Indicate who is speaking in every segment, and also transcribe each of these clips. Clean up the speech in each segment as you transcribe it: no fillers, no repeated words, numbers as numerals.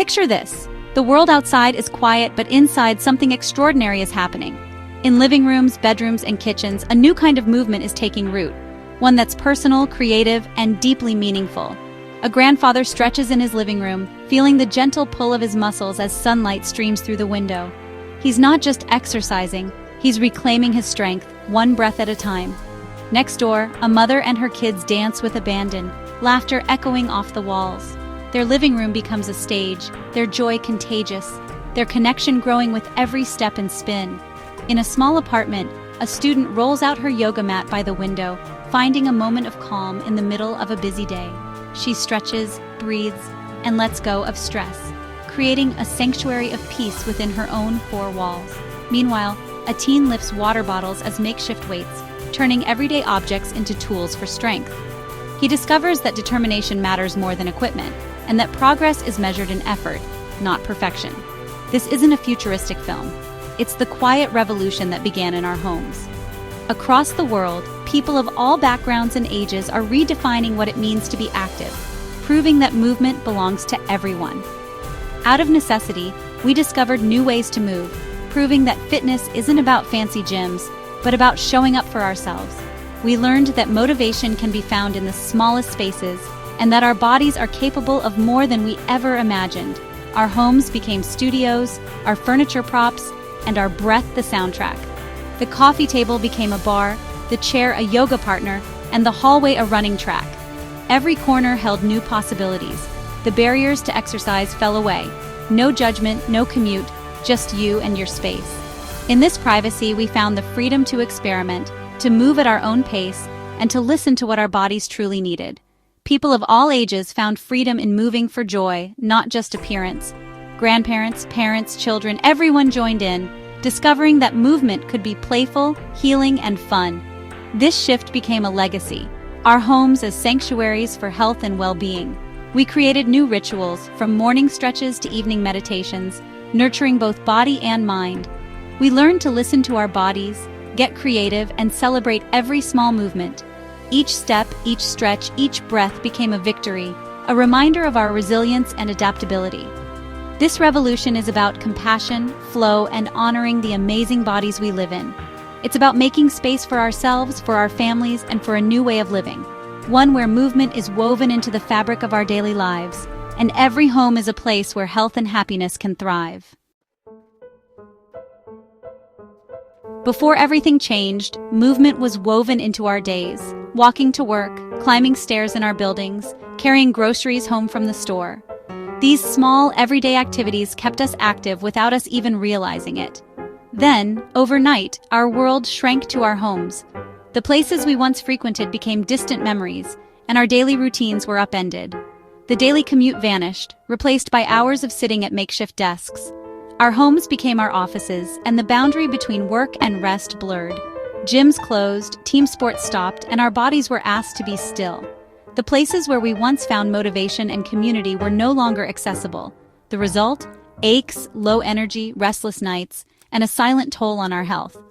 Speaker 1: Picture this. The world outside is quiet, but inside something extraordinary is happening. In living rooms, bedrooms, and kitchens, a new kind of movement is taking root, one that's personal, creative, and deeply meaningful. A grandfather stretches in his living room, feeling the gentle pull of his muscles as sunlight streams through the window. He's not just exercising, he's reclaiming his strength, one breath at a time. Next door, a mother and her kids dance with abandon, laughter echoing off the walls. Their living room becomes a stage, their joy contagious, their connection growing with every step and spin. In a small apartment, a student rolls out her yoga mat by the window, finding a moment of calm in the middle of a busy day. She stretches, breathes, and lets go of stress, creating a sanctuary of peace within her own four walls. Meanwhile, a teen lifts water bottles as makeshift weights, turning everyday objects into tools for strength. He discovers that determination matters more than equipment, and that progress is measured in effort, not perfection. This isn't a futuristic film. It's the quiet revolution that began in our homes. Across the world, people of all backgrounds and ages are redefining what it means to be active, proving that movement belongs to everyone. Out of necessity, we discovered new ways to move, proving that fitness isn't about fancy gyms, but about showing up for ourselves. We learned that motivation can be found in the smallest spaces, and that our bodies are capable of more than we ever imagined. Our homes became studios, our furniture props, and our breath the soundtrack. The coffee table became a bar, the chair a yoga partner, and the hallway a running track. Every corner held new possibilities. The barriers to exercise fell away. No judgment, no commute, just you and your space. In this privacy, we found the freedom to experiment, to move at our own pace, and to listen to what our bodies truly needed. People of all ages found freedom in moving for joy, not just appearance. Grandparents, parents, children, everyone joined in, discovering that movement could be playful, healing, and fun. This shift became a legacy, our homes as sanctuaries for health and well-being. We created new rituals, from morning stretches to evening meditations, nurturing both body and mind. We learned to listen to our bodies, get creative, and celebrate every small movement. Each step, each stretch, each breath became a victory, a reminder of our resilience and adaptability. This revolution is about compassion, flow, and honoring the amazing bodies we live in. It's about making space for ourselves, for our families, and for a new way of living. One where movement is woven into the fabric of our daily lives, and every home is a place where health and happiness can thrive. Before everything changed, movement was woven into our days. Walking to work, climbing stairs in our buildings, carrying groceries home from the store. These small, everyday activities kept us active without us even realizing it. Then, overnight, our world shrank to our homes. The places we once frequented became distant memories, and our daily routines were upended. The daily commute vanished, replaced by hours of sitting at makeshift desks. Our homes became our offices, and the boundary between work and rest blurred. Gyms closed, team sports stopped, and our bodies were asked to be still. The places where we once found motivation and community were no longer accessible. The result? Aches, low energy, restless nights, and a silent toll on our health.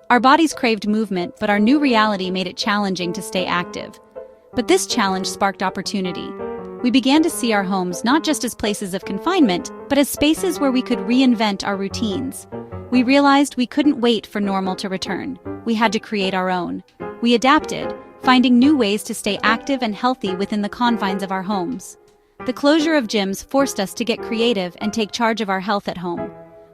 Speaker 1: Our bodies craved movement, but our new reality made it challenging to stay active. But this challenge sparked opportunity. We began to see our homes not just as places of confinement, but as spaces where we could reinvent our routines. We realized we couldn't wait for normal to return. We had to create our own. We adapted, finding new ways to stay active and healthy within the confines of our homes. The closure of gyms forced us to get creative and take charge of our health at home.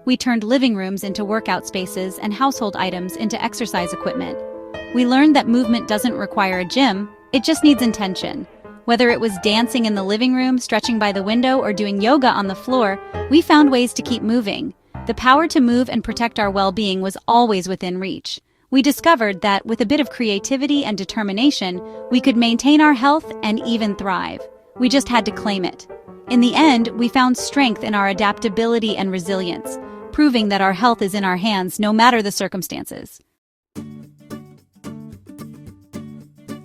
Speaker 1: We turned living rooms into workout spaces and household items into exercise equipment. We learned that movement doesn't require a gym, it just needs intention. Whether it was dancing in the living room, stretching by the window, or doing yoga on the floor, we found ways to keep moving. The power to move and protect our well-being was always within reach. We discovered that, with a bit of creativity and determination, we could maintain our health and even thrive. We just had to claim it. In the end, we found strength in our adaptability and resilience, proving that our health is in our hands no matter the circumstances.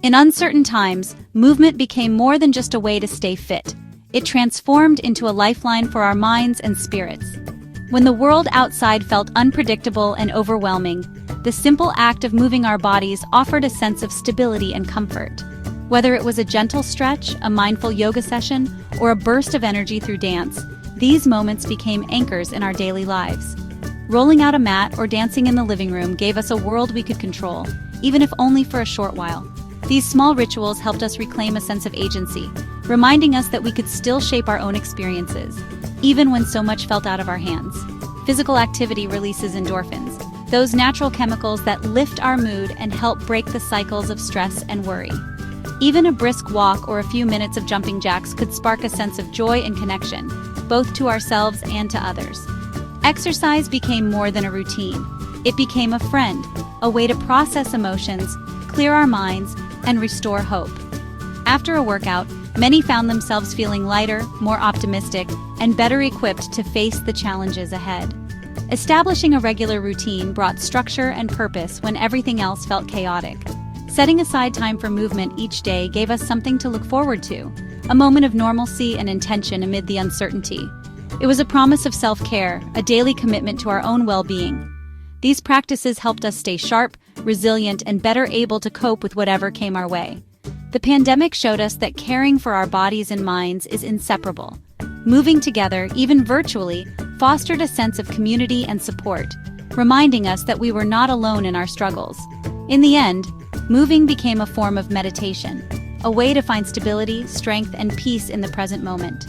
Speaker 1: In uncertain times, movement became more than just a way to stay fit. It transformed into a lifeline for our minds and spirits. When the world outside felt unpredictable and overwhelming, the simple act of moving our bodies offered a sense of stability and comfort. Whether it was a gentle stretch, a mindful yoga session, or a burst of energy through dance, These moments became anchors in our daily lives. Rolling out a mat or dancing in the living room gave us a world we could control, even if only for a short while. These small rituals helped us reclaim a sense of agency, reminding us that we could still shape our own experiences, even when so much felt out of our hands. Physical activity releases endorphins, those natural chemicals that lift our mood and help break the cycles of stress and worry. Even a brisk walk or a few minutes of jumping jacks could spark a sense of joy and connection, both to ourselves and to others. Exercise became more than a routine. It became a friend, a way to process emotions, clear our minds, and restore hope. After a workout, many found themselves feeling lighter, more optimistic, and better equipped to face the challenges ahead. Establishing a regular routine brought structure and purpose when everything else felt chaotic. Setting aside time for movement each day gave us something to look forward to, a moment of normalcy and intention amid the uncertainty. It was a promise of self-care, a daily commitment to our own well-being. These practices helped us stay sharp, resilient, and better able to cope with whatever came our way. The pandemic showed us that caring for our bodies and minds is inseparable. Moving together, even virtually, fostered a sense of community and support, reminding us that we were not alone in our struggles. In the end, moving became a form of meditation, a way to find stability, strength, and peace in the present moment.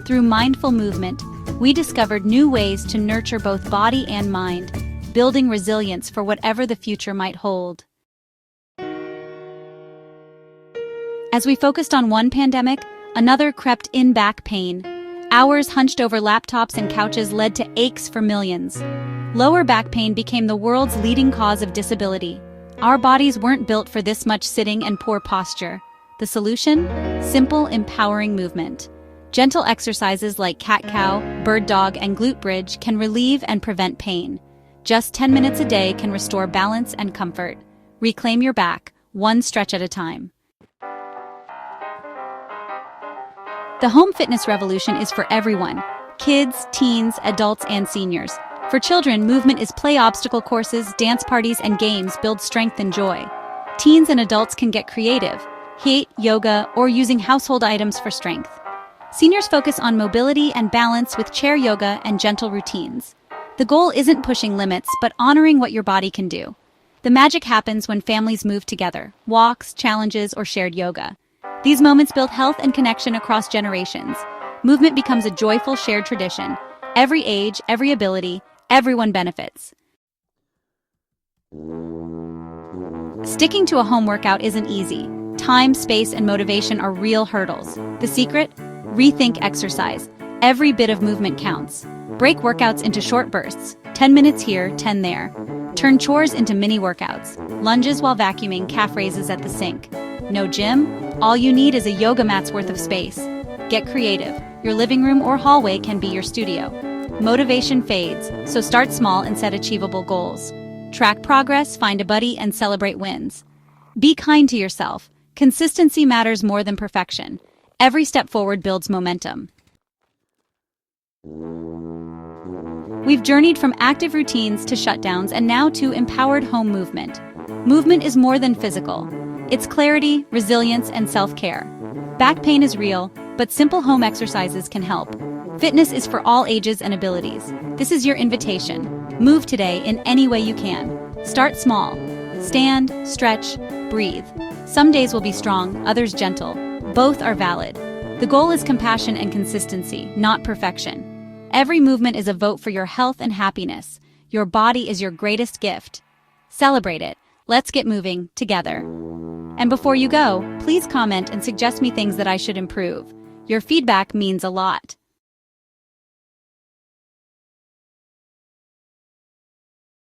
Speaker 1: Through mindful movement, we discovered new ways to nurture both body and mind, building resilience for whatever the future might hold. As we focused on one pandemic, another crept in: back pain. Hours hunched over laptops and couches led to aches for millions. Lower back pain became the world's leading cause of disability. Our bodies weren't built for this much sitting and poor posture. The solution? Simple, empowering movement. Gentle exercises like cat-cow, bird dog, and glute bridge can relieve and prevent pain. Just 10 minutes a day can restore balance and comfort. Reclaim your back, one stretch at a time. The home fitness revolution is for everyone: kids, teens, adults, and seniors. For children, movement is play obstacle courses, dance parties, and games build strength and joy. Teens and adults can get creative: HIIT, yoga, or using household items for strength. Seniors focus on mobility and balance with chair yoga and gentle routines. The goal isn't pushing limits, but honoring what your body can do. The magic happens when families move together: walks, challenges, or shared yoga. These moments build health and connection across generations. Movement becomes a joyful shared tradition. Every age, every ability, everyone benefits. Sticking to a home workout isn't easy. Time, space, and motivation are real hurdles. The secret? Rethink exercise. Every bit of movement counts. Break workouts into short bursts. 10 minutes here, 10 there. Turn chores into mini workouts. Lunges while vacuuming, calf raises at the sink. No gym? All you need is a yoga mat's worth of space. Get creative. Your living room or hallway can be your studio. Motivation fades, so start small and set achievable goals. Track progress, find a buddy, and celebrate wins. Be kind to yourself. Consistency matters more than perfection. Every step forward builds momentum. We've journeyed from active routines to shutdowns and now to empowered home movement. Movement is more than physical. It's clarity, resilience, and self-care. Back pain is real, but simple home exercises can help. Fitness is for all ages and abilities. This is your invitation. Move today in any way you can. Start small. Stand, stretch, breathe. Some days will be strong, others gentle. Both are valid. The goal is compassion and consistency, not perfection. Every movement is a vote for your health and happiness. Your body is your greatest gift. Celebrate it. Let's get moving together. And before you go, please comment and suggest me things that I should improve. Your feedback means a lot.